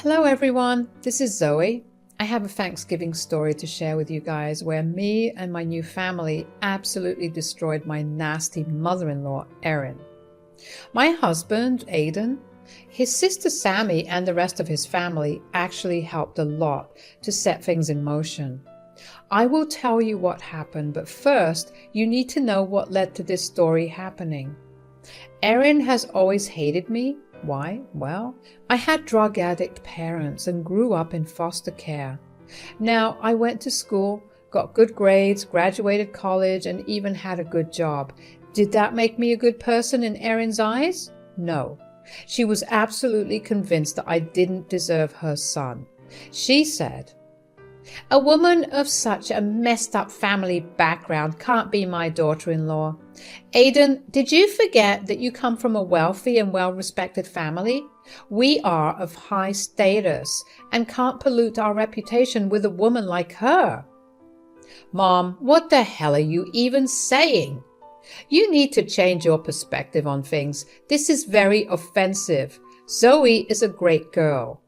Hello everyone, this is Zoe. I have a Thanksgiving story to share with you guys where me and my new family absolutely destroyed my nasty mother-in-law, Erin. My husband, Aidan, his sister Sammy and the rest of his family actually helped a lot to set things in motion. I will tell you what happened, but first you need to know what led to this story happening. Erin has always hated me. Why? Well, I had drug addict parents and grew up in foster care. Now, I went to school, got good grades, graduated college, and even had a good job. Did that make me a good person in Erin's eyes? No. She was absolutely convinced that I didn't deserve her son. She said, "A woman of such a messed up family background can't be my daughter-in-law. Aidan, did you forget that you come from a wealthy and well-respected family? We are of high status and can't pollute our reputation with a woman like her." "Mom, what the hell are you even saying? You need to change your perspective on things. This is very offensive. Zoe is a great girl."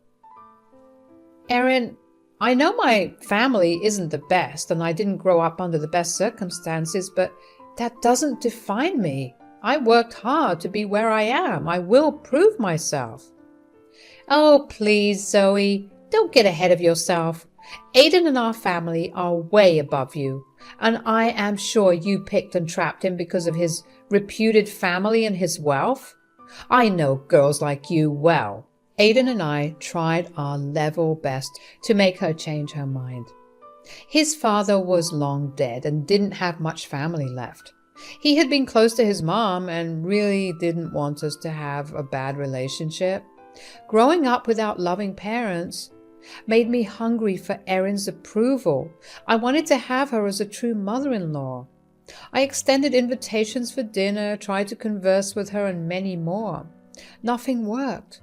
"Erin, I know my family isn't the best and I didn't grow up under the best circumstances, but that doesn't define me. I worked hard to be where I am. I will prove myself." "Oh, please, Zoe, don't get ahead of yourself. Aidan and our family are way above you, and I am sure you picked and trapped him because of his reputed family and his wealth. I know girls like you well." Aidan and I tried our level best to make her change her mind. His father was long dead and didn't have much family left. He had been close to his mom and really didn't want us to have a bad relationship. Growing up without loving parents made me hungry for Erin's approval. I wanted to have her as a true mother-in-law. I extended invitations for dinner, tried to converse with her, and many more. Nothing worked.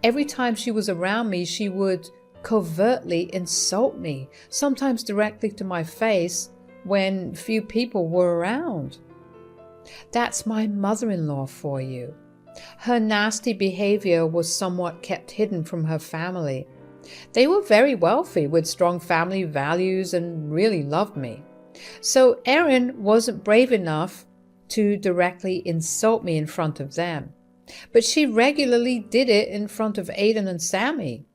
Every time she was around me, she would covertly insult me, sometimes directly to my face when few people were around. That's my mother-in-law for you. Her nasty behavior was somewhat kept hidden from her family. They were very wealthy with strong family values and really loved me. So Erin wasn't brave enough to directly insult me in front of them. But she regularly did it in front of Aidan and Sammy.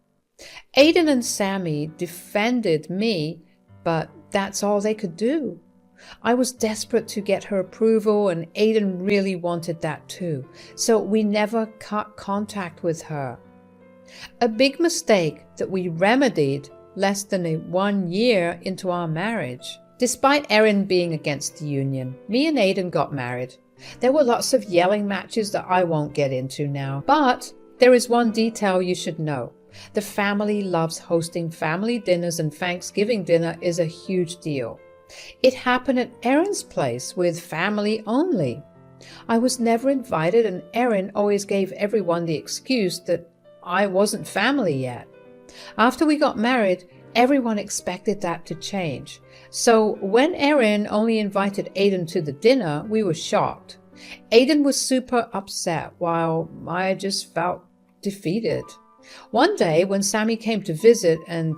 Aidan and Sammy defended me, but that's all they could do. I was desperate to get her approval, and Aidan really wanted that too, so we never cut contact with her. A big mistake that we remedied less than 1 year into our marriage. Despite Erin being against the union, me and Aidan got married. There were lots of yelling matches that I won't get into now, but there is one detail you should know. The family loves hosting family dinners, and Thanksgiving dinner is a huge deal. It happened at Erin's place with family only. I was never invited, and Erin always gave everyone the excuse that I wasn't family yet. After we got married, everyone expected that to change. So when Erin only invited Aidan to the dinner, we were shocked. Aidan was super upset, while I just felt defeated. One day when Sammy came to visit and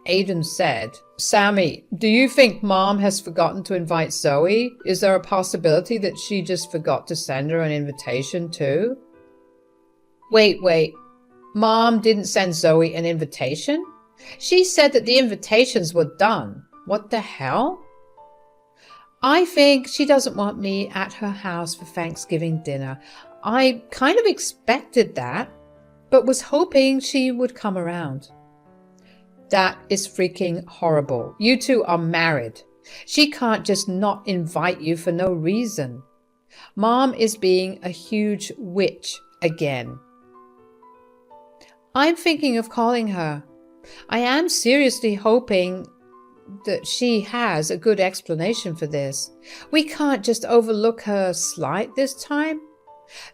Aidan said, "Sammy, do you think Mom has forgotten to invite Zoe? Is there a possibility that she just forgot to send her an invitation too?" Wait. Mom didn't send Zoe an invitation? She said that the invitations were done. What the hell? I think she doesn't want me at her house for Thanksgiving dinner. I kind of expected that, but was hoping she would come around. That is freaking horrible. You two are married. She can't just not invite you for no reason. Mom is being a huge witch again. I'm thinking of calling her. I am seriously hoping that she has a good explanation for this. We can't just overlook her slight this time.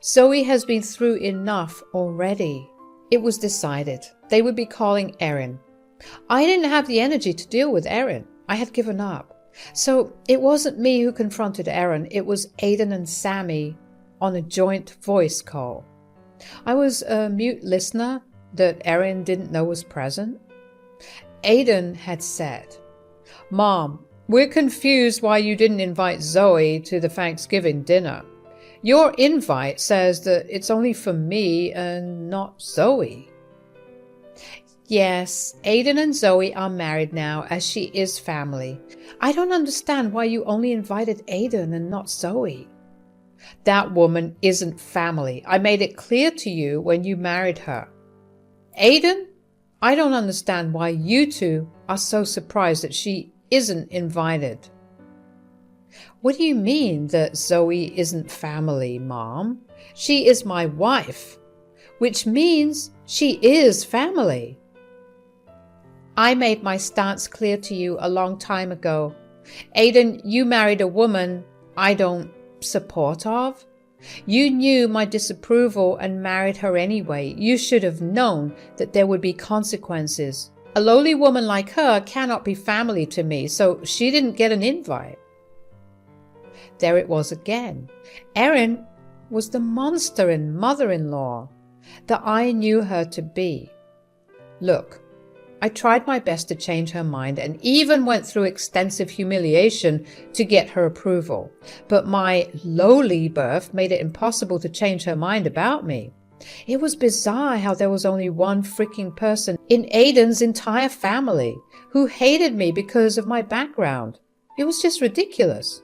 Zoe has been through enough already. It was decided they would be calling Erin. I didn't have the energy to deal with Erin. I had given up. So it wasn't me who confronted Erin. It was Aidan and Sammy on a joint voice call. I was a mute listener, that Erin didn't know was present. Aidan had said, "Mom, we're confused why you didn't invite Zoe to the Thanksgiving dinner. Your invite says that it's only for me and not Zoe." "Yes, Aidan and Zoe are married now, as she is family. I don't understand why you only invited Aidan and not Zoe." "That woman isn't family. I made it clear to you when you married her." "Aidan, I don't understand why you two are so surprised that she isn't invited." "What do you mean that Zoe isn't family, Mom? She is my wife, which means she is family." "I made my stance clear to you a long time ago. Aidan, you married a woman I don't support of. You knew my disapproval and married her anyway. You should have known that there would be consequences. A lowly woman like her cannot be family to me, so she didn't get an invite." There it was again. Erin was the monster and mother-in-law that I knew her to be. Look, I tried my best to change her mind and even went through extensive humiliation to get her approval. But my lowly birth made it impossible to change her mind about me. It was bizarre how there was only one freaking person in Aidan's entire family who hated me because of my background. It was just ridiculous.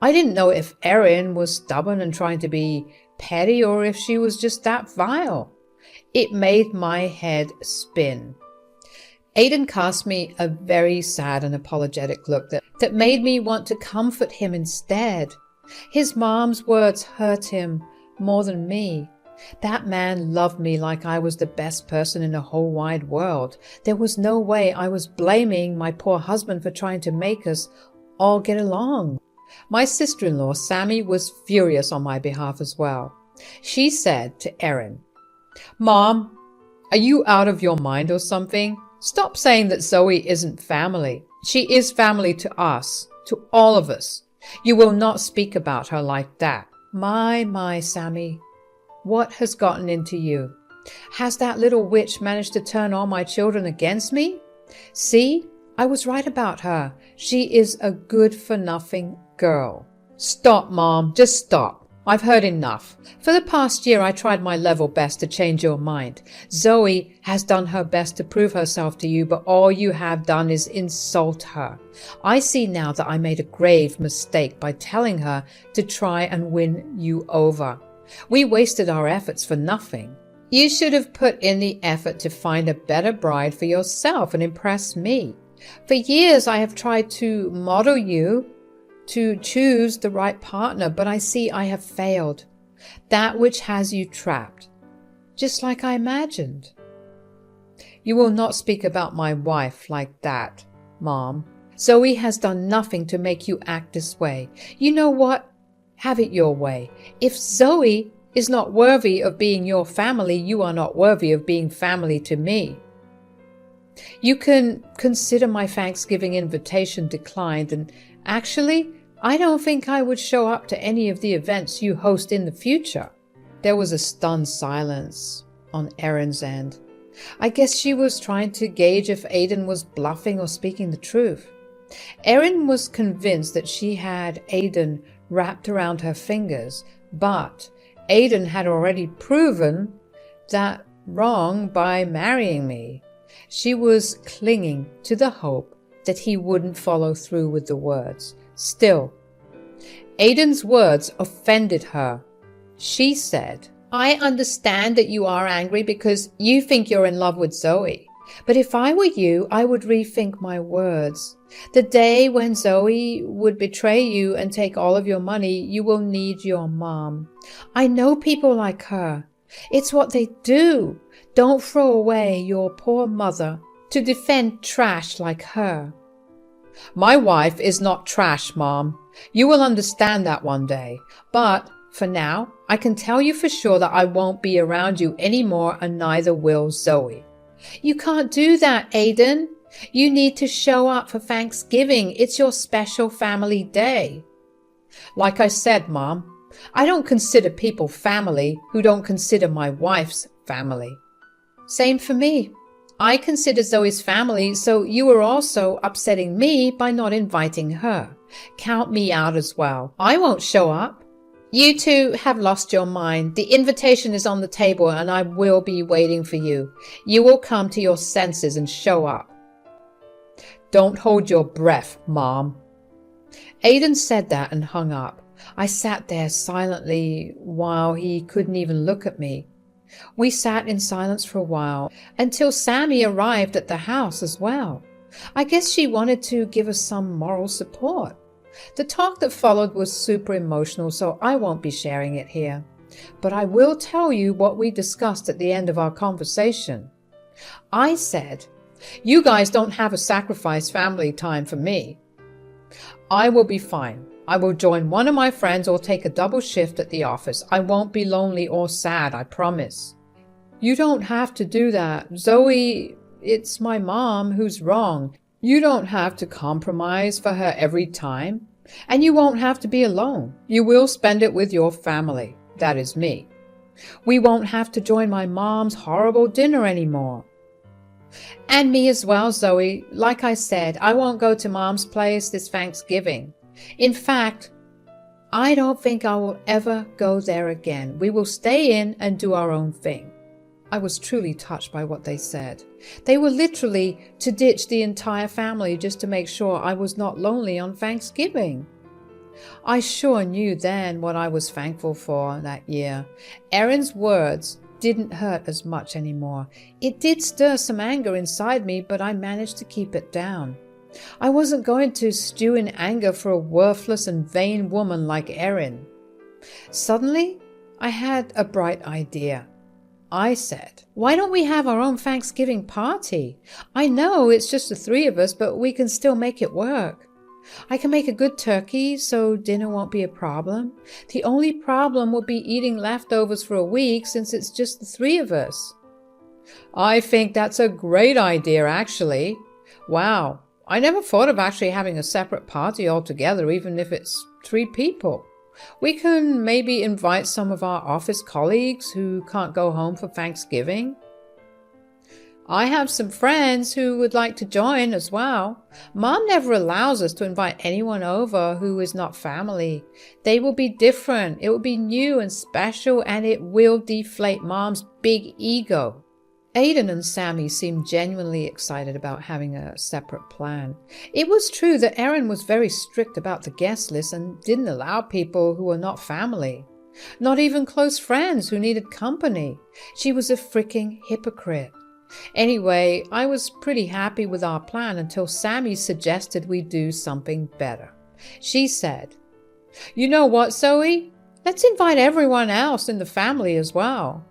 I didn't know if Erin was stubborn and trying to be petty or if she was just that vile. It made my head spin. Aidan cast me a very sad and apologetic look that made me want to comfort him instead. His mom's words hurt him more than me. That man loved me like I was the best person in the whole wide world. There was no way I was blaming my poor husband for trying to make us all get along. My sister-in-law, Sammy, was furious on my behalf as well. She said to Erin, "Mom, are you out of your mind or something? Stop saying that Zoe isn't family. She is family to us, to all of us. You will not speak about her like that." My, Sammy, what has gotten into you? Has that little witch managed to turn all my children against me? See, I was right about her. She is a good-for-nothing girl. Stop, Mom, just stop. I've heard enough. For the past year, I tried my level best to change your mind. Zoe has done her best to prove herself to you, but all you have done is insult her. I see now that I made a grave mistake by telling her to try and win you over. We wasted our efforts for nothing. You should have put in the effort to find a better bride for yourself and impress me. For years, I have tried to model you, to choose the right partner, but I see I have failed. That which has you trapped, just like I imagined. You will not speak about my wife like that, Mom. Zoe has done nothing to make you act this way. You know what? Have it your way. If Zoe is not worthy of being your family, you are not worthy of being family to me. You can consider my Thanksgiving invitation declined, and actually, I don't think I would show up to any of the events you host in the future. There was a stunned silence on Erin's end. I guess she was trying to gauge if Aidan was bluffing or speaking the truth. Erin was convinced that she had Aidan wrapped around her fingers, but Aidan had already proven that wrong by marrying me. She was clinging to the hope that he wouldn't follow through with the words. Still, Aidan's words offended her. She said, "I understand that you are angry because you think you're in love with Zoe. But if I were you, I would rethink my words. The day when Zoe would betray you and take all of your money, you will need your mom. I know people like her. It's what they do. Don't throw away your poor mother to defend trash like her." My wife is not trash, Mom. You will understand that one day. But for now, I can tell you for sure that I won't be around you anymore, and neither will Zoe. You can't do that, Aidan. You need to show up for Thanksgiving. It's your special family day. Like I said, Mom, I don't consider people family who don't consider my wife's family. Same for me. I consider Zoe's family, so you are also upsetting me by not inviting her. Count me out as well. I won't show up. You two have lost your mind. The invitation is on the table and I will be waiting for you. You will come to your senses and show up. Don't hold your breath, Mom. Aidan said that and hung up. I sat there silently while he couldn't even look at me. We sat in silence for a while until Sammy arrived at the house as well. I guess she wanted to give us some moral support. The talk that followed was super emotional, so I won't be sharing it here. But I will tell you what we discussed at the end of our conversation. I said, "You guys don't have a sacrifice family time for me. I will be fine. I will join one of my friends or take a double shift at the office. I won't be lonely or sad, I promise." "You don't have to do that. Zoe, it's my mom who's wrong. You don't have to compromise for her every time. And you won't have to be alone. You will spend it with your family. That is me. We won't have to join my mom's horrible dinner anymore. And me as well, Zoe. Like I said, I won't go to Mom's place this Thanksgiving. In fact, I don't think I will ever go there again. We will stay in and do our own thing." I was truly touched by what they said. They were literally to ditch the entire family just to make sure I was not lonely on Thanksgiving. I sure knew then what I was thankful for that year. Erin's words didn't hurt as much anymore. It did stir some anger inside me, but I managed to keep it down. I wasn't going to stew in anger for a worthless and vain woman like Erin. Suddenly, I had a bright idea. I said, "Why don't we have our own Thanksgiving party? I know it's just the three of us, but we can still make it work. I can make a good turkey, so dinner won't be a problem. The only problem will be eating leftovers for a week since it's just the three of us." "I think that's a great idea, actually. Wow, I never thought of actually having a separate party altogether, even if it's 3 people. We can maybe invite some of our office colleagues who can't go home for Thanksgiving. I have some friends who would like to join as well. Mom never allows us to invite anyone over who is not family. They will be different. It will be new and special, and it will deflate Mom's big ego." Aidan and Sammy seemed genuinely excited about having a separate plan. It was true that Erin was very strict about the guest list and didn't allow people who were not family. Not even close friends who needed company. She was a freaking hypocrite. Anyway, I was pretty happy with our plan until Sammy suggested we do something better. She said, "You know what, Zoe? Let's invite everyone else in the family as well."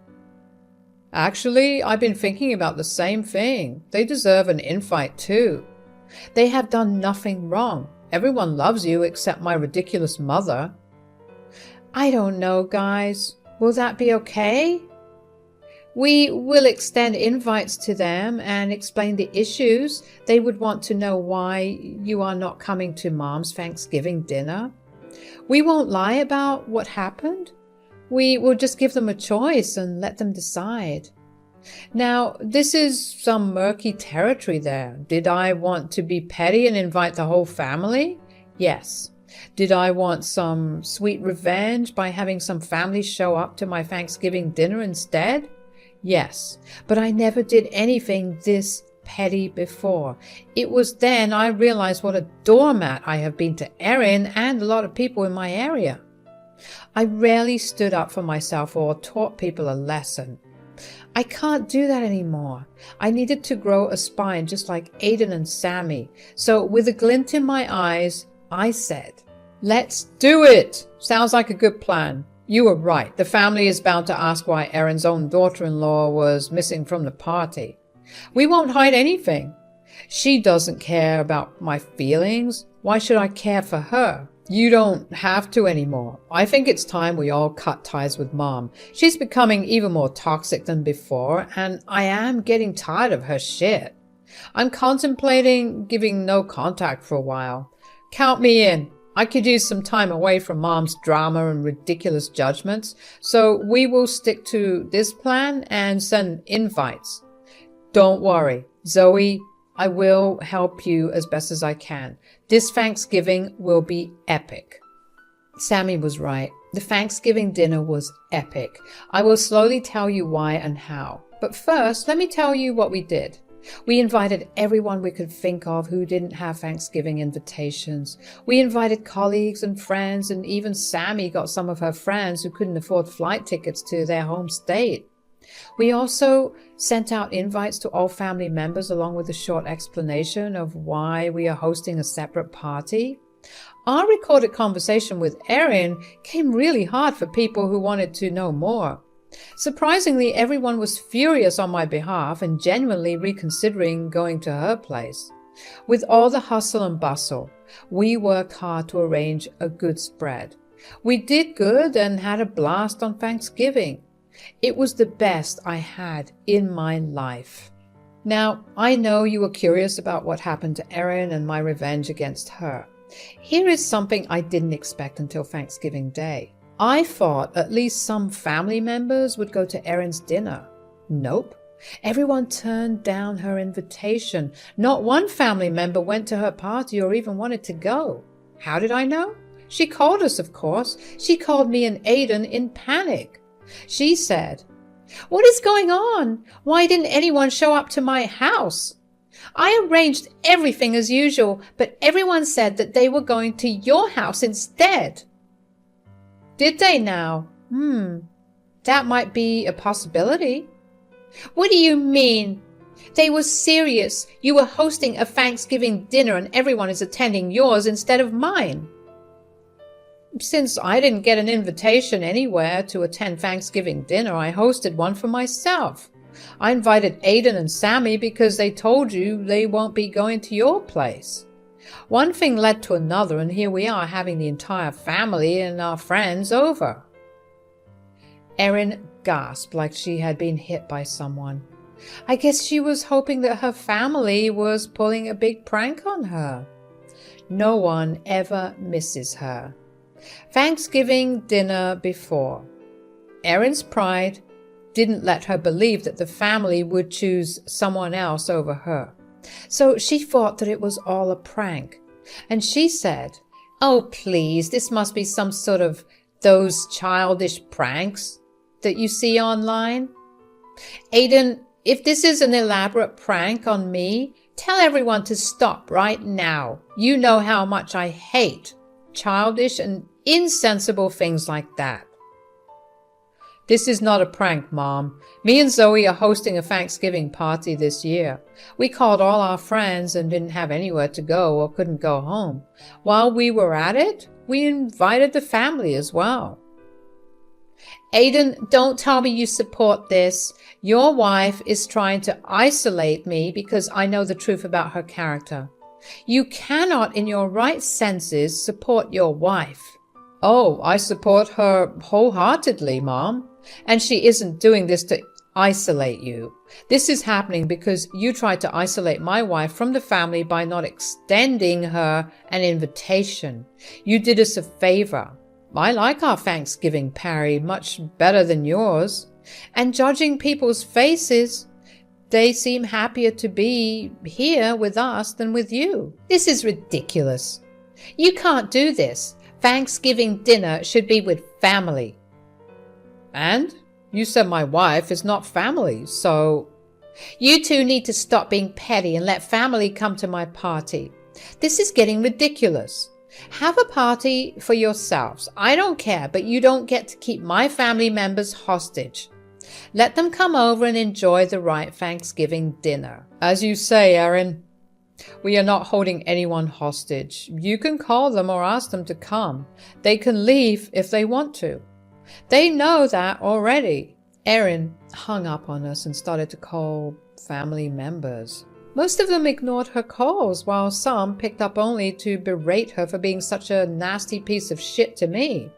"Actually, I've been thinking about the same thing. They deserve an invite too. They have done nothing wrong. Everyone loves you except my ridiculous mother." "I don't know, guys. Will that be okay? We will extend invites to them and explain the issues. They would want to know why you are not coming to Mom's Thanksgiving dinner. We won't lie about what happened. We will just give them a choice and let them decide." Now, this is some murky territory there. Did I want to be petty and invite the whole family? Yes. Did I want some sweet revenge by having some family show up to my Thanksgiving dinner instead? Yes. But I never did anything this petty before. It was then I realized what a doormat I have been to Erin and a lot of people in my area. I rarely stood up for myself or taught people a lesson. I can't do that anymore. I needed to grow a spine just like Aidan and Sammy. So with a glint in my eyes, I said, "Let's do it! Sounds like a good plan. You were right. The family is bound to ask why Erin's own daughter-in-law was missing from the party. We won't hide anything. She doesn't care about my feelings. Why should I care for her? You don't have to anymore. I think it's time we all cut ties with Mom. She's becoming even more toxic than before, and I am getting tired of her shit. I'm contemplating giving no contact for a while. Count me in. I could use some time away from Mom's drama and ridiculous judgments, so we will stick to this plan and send invites. Don't worry, Zoe, I will help you as best as I can. This Thanksgiving will be epic. Sammy was right. The Thanksgiving dinner was epic. I will slowly tell you why and how. But first, let me tell you what we did. We invited everyone we could think of who didn't have Thanksgiving invitations. We invited colleagues and friends, and even Sammy got some of her friends who couldn't afford flight tickets to their home state. We also sent out invites to all family members along with a short explanation of why we are hosting a separate party. Our recorded conversation with Erin came really hard for people who wanted to know more. Surprisingly, everyone was furious on my behalf and genuinely reconsidering going to her place. With all the hustle and bustle, we worked hard to arrange a good spread. We did good and had a blast on Thanksgiving. It was the best I had in my life. Now, I know you were curious about what happened to Erin and my revenge against her. Here is something I didn't expect until Thanksgiving Day. I thought at least some family members would go to Erin's dinner. Nope. Everyone turned down her invitation. Not one family member went to her party or even wanted to go. How did I know? She called us, of course. She called me and Aiden in panic. She said, "What is going on? Why didn't anyone show up to my house? I arranged everything as usual, but everyone said that they were going to your house instead." Did they now? That might be a possibility. What do you mean? They were serious. You were hosting a Thanksgiving dinner and everyone is attending yours instead of mine. Since I didn't get an invitation anywhere to attend Thanksgiving dinner, I hosted one for myself. I invited Aiden and Sammy because they told you they won't be going to your place. One thing led to another, and here we are having the entire family and our friends over. Erin gasped like she had been hit by someone. I guess she was hoping that her family was pulling a big prank on her. No one ever misses her. Thanksgiving dinner before. Erin's pride didn't let her believe that the family would choose someone else over her. So she thought that it was all a prank. And she said, "Oh, please, this must be some sort of those childish pranks that you see online. Aiden, if this is an elaborate prank on me, tell everyone to stop right now. You know how much I hate childish and insensible things like that." This is not a prank, Mom. Me and Zoe are hosting a Thanksgiving party this year. We called all our friends and didn't have anywhere to go or couldn't go home. While we were at it, we invited the family as well. Aiden, don't tell me you support this. Your wife is trying to isolate me because I know the truth about her character. You cannot in your right senses support your wife. Oh, I support her wholeheartedly, Mom. And she isn't doing this to isolate you. This is happening because you tried to isolate my wife from the family by not extending her an invitation. You did us a favor. I like our Thanksgiving party much better than yours. And judging people's faces, they seem happier to be here with us than with you. This is ridiculous. You can't do this. Thanksgiving dinner should be with family. And you said my wife is not family, so... You two need to stop being petty and let family come to my party. This is getting ridiculous. Have a party for yourselves. I don't care, but you don't get to keep my family members hostage. Let them come over and enjoy the right Thanksgiving dinner. As you say, Erin, we are not holding anyone hostage. You can call them or ask them to come. They can leave if they want to. They know that already. Erin hung up on us and started to call family members. Most of them ignored her calls, while some picked up only to berate her for being such a nasty piece of shit to me.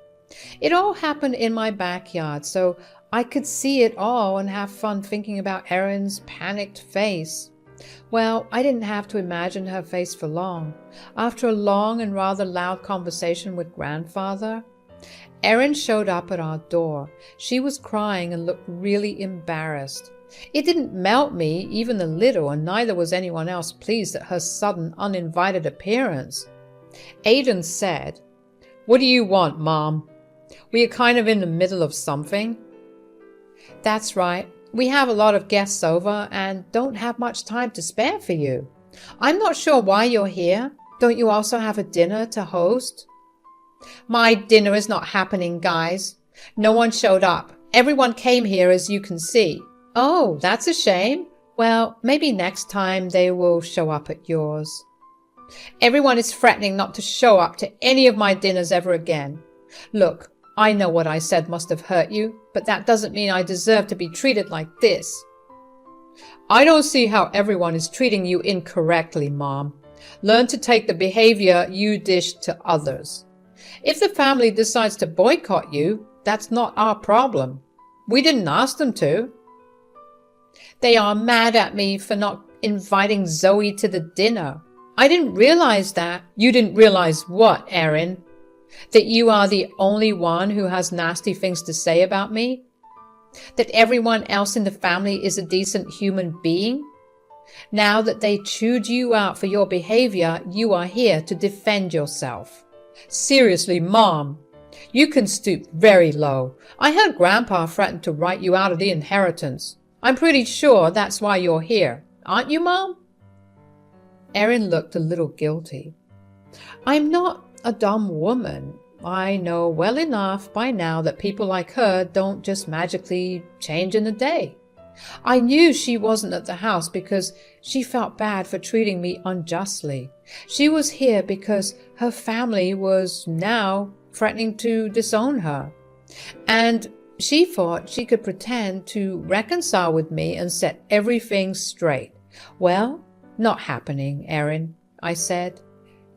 It all happened in my backyard, so I could see it all and have fun thinking about Erin's panicked face. Well, I didn't have to imagine her face for long. After a long and rather loud conversation with grandfather, Erin showed up at our door. She was crying and looked really embarrassed. It didn't melt me even a little, and neither was anyone else pleased at her sudden, uninvited appearance. Aidan said, "What do you want, Mom? We are kind of in the middle of something." "That's right. We have a lot of guests over and don't have much time to spare for you. I'm not sure why you're here. Don't you also have a dinner to host?" "My dinner is not happening, guys. No one showed up. Everyone came here, as you can see." "Oh, that's a shame. Well, maybe next time they will show up at yours." "Everyone is threatening not to show up to any of my dinners ever again. Look, I know what I said must have hurt you, but that doesn't mean I deserve to be treated like this." "I don't see how everyone is treating you incorrectly, Mom. Learn to take the behavior you dish to others. If the family decides to boycott you, that's not our problem. We didn't ask them to." "They are mad at me for not inviting Zoe to the dinner. I didn't realize that." "You didn't realize what, Erin? That you are the only one who has nasty things to say about me? That everyone else in the family is a decent human being? Now that they chewed you out for your behavior, you are here to defend yourself." "Seriously, Mom, you can stoop very low. I heard Grandpa threaten to write you out of the inheritance. I'm pretty sure that's why you're here. Aren't you, Mom?" Erin looked a little guilty. "I'm not a dumb woman. I know well enough by now that people like her don't just magically change in a day. I knew she wasn't at the house because she felt bad for treating me unjustly. She was here because her family was now threatening to disown her. And she thought she could pretend to reconcile with me and set everything straight. Well, not happening, Erin," I said.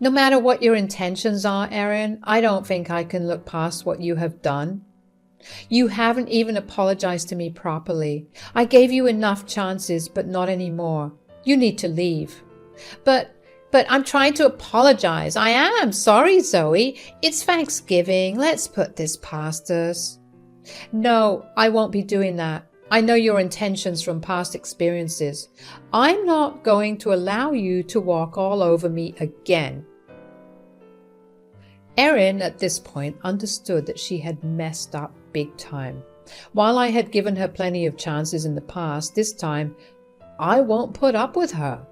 "No matter what your intentions are, Erin, I don't think I can look past what you have done. You haven't even apologized to me properly. I gave you enough chances, but not anymore. You need to leave." But I'm trying to apologize. I am sorry, Zoe. It's Thanksgiving. Let's put this past us." "No, I won't be doing that. I know your intentions from past experiences. I'm not going to allow you to walk all over me again." Erin at this point understood that she had messed up big time. While I had given her plenty of chances in the past, this time I won't put up with her.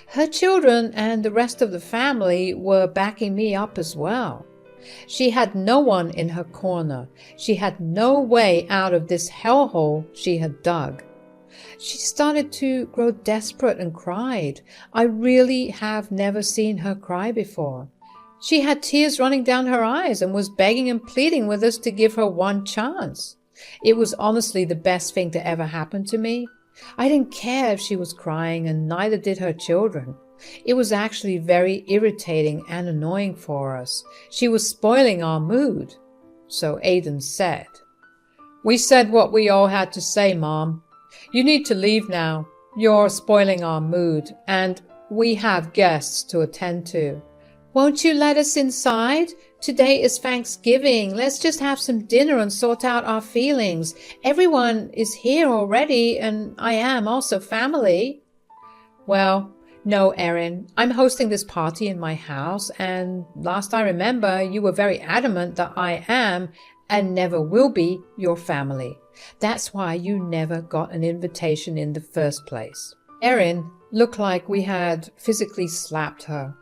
Her children and the rest of the family were backing me up as well. She had no one in her corner. She had no way out of this hellhole she had dug. She started to grow desperate and cried. I really have never seen her cry before. She had tears running down her eyes and was begging and pleading with us to give her one chance. It was honestly the best thing to ever happen to me. I didn't care if she was crying, and neither did her children. It was actually very irritating and annoying for us. She was spoiling our mood. So Aidan said, "We said what we all had to say, Mom. You need to leave now. You're spoiling our mood, and we have guests to attend to." "Won't you let us inside? Today is Thanksgiving. Let's just have some dinner and sort out our feelings. Everyone is here already, and I am also family." "Well, no, Erin. I'm hosting this party in my house, and last I remember, you were very adamant that I am and never will be your family. That's why you never got an invitation in the first place." Erin looked like we had physically slapped her.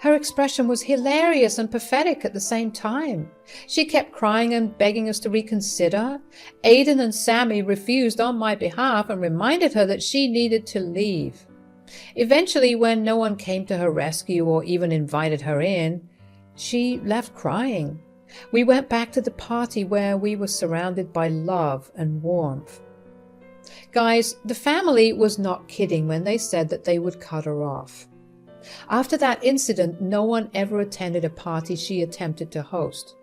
Her expression was hilarious and pathetic at the same time. She kept crying and begging us to reconsider. Aidan and Sammy refused on my behalf and reminded her that she needed to leave. Eventually, when no one came to her rescue or even invited her in, she left crying. We went back to the party where we were surrounded by love and warmth. Guys, the family was not kidding when they said that they would cut her off. After that incident, no one ever attended a party she attempted to host.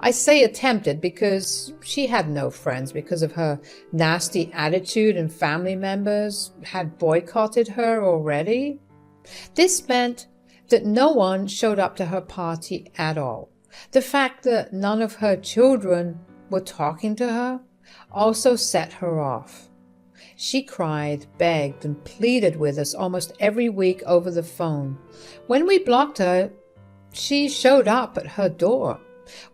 I say attempted because she had no friends because of her nasty attitude, and family members had boycotted her already. This meant that no one showed up to her party at all. The fact that none of her children were talking to her also set her off. She cried, begged, and pleaded with us almost every week over the phone. When we blocked her, she showed up at her door.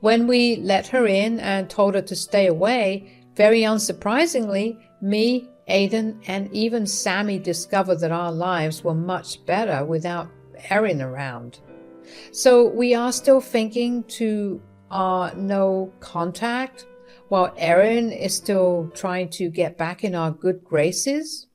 When we let her in and told her to stay away, very unsurprisingly, me, Aiden, and even Sammy discovered that our lives were much better without Erin around. So we are still thinking to our no contact, while Erin is still trying to get back in our good graces.